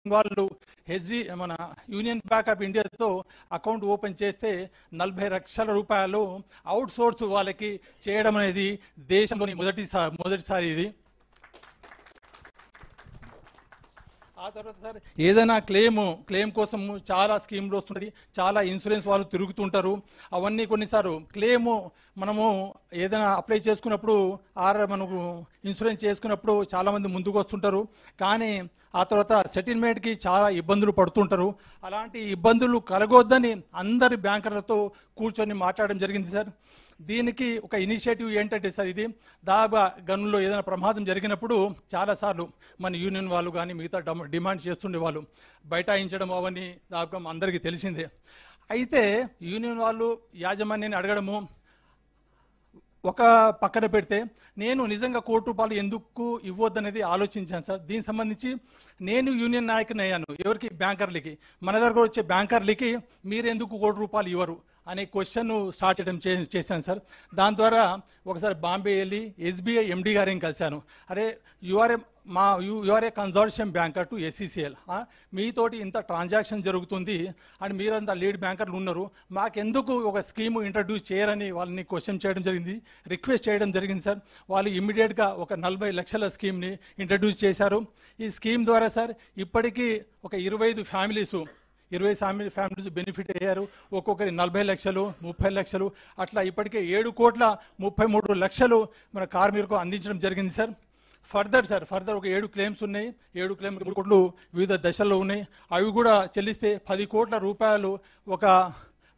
వాళ్ళు మన యూనియన్ బ్యాంక్ ఆఫ్ ఇండియాతో అకౌంట్ ఓపెన్ చేస్తే 40 లక్షల రూపాయలు అవుట్ సోర్స్ వాళ్ళకి చేయడం అనేది దేశంలోని మొదటిసారి ఇది. ఆ తర్వాత సార్ ఏదైనా క్లెయిమ్ కోసం చాలా స్కీమ్లు వస్తుంది, చాలా ఇన్సూరెన్స్ వాళ్ళు తిరుగుతుంటారు. అవన్నీ కొన్నిసార్లు క్లెయిమ్ మనము ఏదైనా అప్లై చేసుకున్నప్పుడు మనకు ఇన్సూరెన్స్ చేసుకున్నప్పుడు చాలామంది ముందుకు వస్తుంటారు, కానీ ఆ తర్వాత సెటిల్మెంట్కి చాలా ఇబ్బందులు పడుతుంటారు. అలాంటి ఇబ్బందులు కలగొద్దని అందరి బ్యాంకర్లతో కూర్చొని మాట్లాడడం జరిగింది సార్. దీనికి ఒక ఇనిషియేటివ్ ఏంటంటే సార్, ఇది దాబా గనుల్లో ఏదైనా ప్రమాదం జరిగినప్పుడు చాలాసార్లు మన యూనియన్ వాళ్ళు కానీ మిగతా డిమాండ్ చేస్తుండే వాళ్ళు బైఠాయించడం అవన్నీ దాబా అందరికీ తెలిసిందే. అయితే యూనియన్ వాళ్ళు యాజమాన్యాన్ని అడగడము ఒక పక్కన పెడితే నేను నిజంగా ₹1 ఎందుకు ఇవ్వద్దనేది ఆలోచించాను సార్. దీనికి సంబంధించి నేను యూనియన్ నాయకుని అయ్యాను. ఎవరికి? బ్యాంకర్లకి. మన దగ్గర వచ్చే బ్యాంకర్లకి మీరెందుకు ₹1 ఇవ్వరు అనే క్వశ్చన్ స్టార్ట్ చేయడం చేశాను సార్. దాని ద్వారా ఒకసారి బాంబే వెళ్ళి SBI MD గారిని కలిశాను. అరే you are a consortium banker to SCCL, మీతోటి ఇంత ట్రాన్సాక్షన్ జరుగుతుంది అండ్ మీరంతా లీడ్ బ్యాంకర్లు ఉన్నారు, మాకెందుకు ఒక స్కీమ్ ఇంట్రడ్యూస్ చేయరని వాళ్ళని క్వశ్చన్ చేయడం జరిగింది, రిక్వెస్ట్ చేయడం జరిగింది సార్. వాళ్ళు ఇమ్మీడియట్గా ఒక 40 లక్షల స్కీమ్ని ఇంట్రడ్యూస్ చేశారు. ఈ స్కీమ్ ద్వారా సార్ ఇప్పటికీ ఒక 25 ఫ్యామిలీస్ బెనిఫిట్ అయ్యారు. ఒక్కొక్కరి 40 లక్షలు, 30 లక్షలు, అట్లా ఇప్పటికే 7,33,00,000 మన కార్మికులకు అందించడం జరిగింది సార్. ఫర్దర్ ఒక 7 క్లెయిమ్స్ ఉన్నాయి. 7 కోట్లు వివిధ దశల్లో ఉన్నాయి. అవి కూడా చెల్లిస్తే 10 కోట్ల రూపాయలు ఒక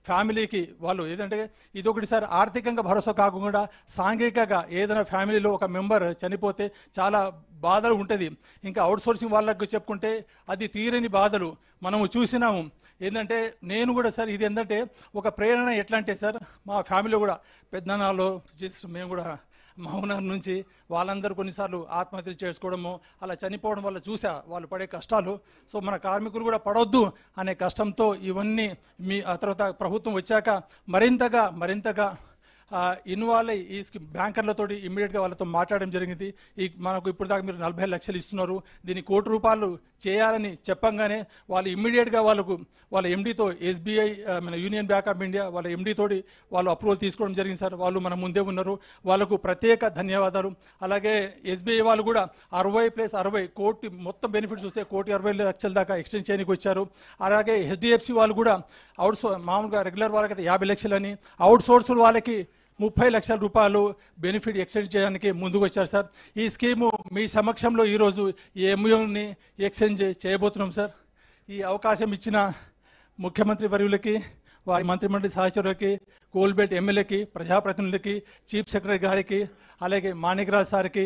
ఫ్యామిలీకి వాళ్ళు ఏదంటే ఇదొకటి సార్, ఆర్థికంగా భరోసా కాకుండా సాంఘికంగా ఏదైనా ఫ్యామిలీలో ఒక మెంబర్ చనిపోతే చాలా బాధలు ఉంటుంది. ఇంకా అవుట్ సోర్సింగ్ వాళ్ళకు చెప్పుకుంటే అది తీరని బాధలు మనము చూసినాము. ఏంటంటే నేను కూడా సార్ ఇది ఏంటంటే ఒక ప్రేరణ ఎట్లా అంటే సార్, మా ఫ్యామిలీలో కూడా పెద్దనాన్నలో చేసి మేము కూడా మౌనం నుంచి వాళ్ళందరూ కొన్నిసార్లు ఆత్మహత్యలు చేసుకోవడము అలా చనిపోవడం వల్ల చూసా వాళ్ళు పడే కష్టాలు. సో మన కార్మికులు కూడా పడవద్దు అనే కష్టంతో ఇవన్నీ ఆ తర్వాత ప్రభుత్వం వచ్చాక మరింతగా ఇన్వాల్వ్ అయ్యి ఈ బ్యాంకర్లతోటి ఇమ్మీడియట్గా వాళ్ళతో మాట్లాడడం జరిగింది. మనకు ఇప్పుడు దాకా మీరు 40 లక్షలు ఇస్తున్నారు, దీన్ని ₹1 చేయాలని చెప్పంగానే వాళ్ళు ఇమ్మీడియట్గా వాళ్ళ MDతో SBI మన యూనియన్ బ్యాంక్ ఆఫ్ ఇండియా వాళ్ళ MD తోటి వాళ్ళు అప్రూవల్ తీసుకోవడం జరిగింది సార్. వాళ్ళు మన ముందే ఉన్నారు, వాళ్ళకు ప్రత్యేక ధన్యవాదాలు. అలాగే SBI వాళ్ళు కూడా 60+60 కోటి మొత్తం బెనిఫిట్స్ వస్తే ₹1,60,00,000 దాకా ఎక్స్టెండ్ చేయడానికి వచ్చారు. అలాగే HDFC వాళ్ళు కూడా మామూలుగా రెగ్యులర్ వాళ్ళకైతే 50 లక్షలని, అవుట్ సోర్స్ వాళ్ళకి 30 లక్షల రూపాయలు బెనిఫిట్ ఎక్స్టెండ్ చేయడానికి ముందుకు వచ్చారు సార్. ఈ స్కీము మీ సమక్షంలో ఈరోజు ఈ MOUని ఎక్స్టెండ్ చేయబోతున్నాం సార్. ఈ అవకాశం ఇచ్చిన ముఖ్యమంత్రి వర్యులకి, వారి మంత్రిమండలి సహచరులకి, కోల్బెట్ ఎమ్మెల్యేకి, ప్రజాప్రతినిధులకి, చీఫ్ సెక్రటరీ గారికి, అలాగే మాణిక్రాజ్ సార్కి